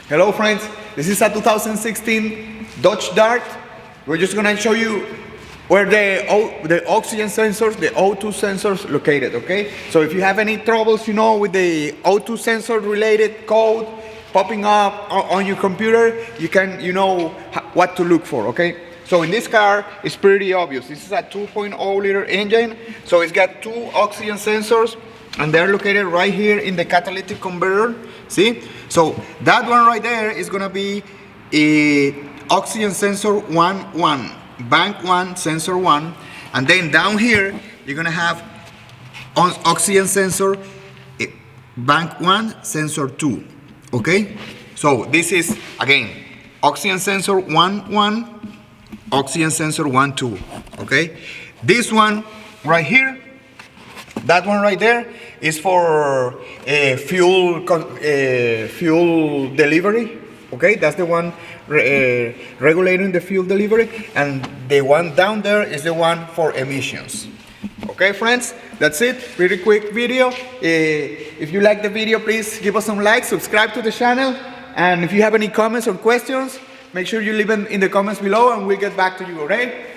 Hello friends, this is a 2016 Dodge Dart. We're just gonna show you where the oxygen sensors, the O2 sensors located, okay? So if you have any troubles, with the O2 sensor related code popping up on your computer, you can, what to look for, okay? So in this car, it's pretty obvious. This is a 2.0 liter engine, so it's got two oxygen sensors, and they're located right here in the catalytic converter. See? So that one right there is gonna be a oxygen sensor 1, bank 1, sensor 1, and then down here you're gonna have oxygen sensor bank 1, sensor 2. Okay? So this is again oxygen sensor 1, oxygen sensor 1, 2. Okay? This one right here, that one right there is for fuel delivery. Okay, that's the one regulating the fuel delivery, and the one down there is the one for emissions. Okay, friends, that's it. Pretty quick video. If you like the video, please give us some likes, subscribe to the channel, and if you have any comments or questions, make sure you leave them in the comments below, and we'll get back to you. Alright?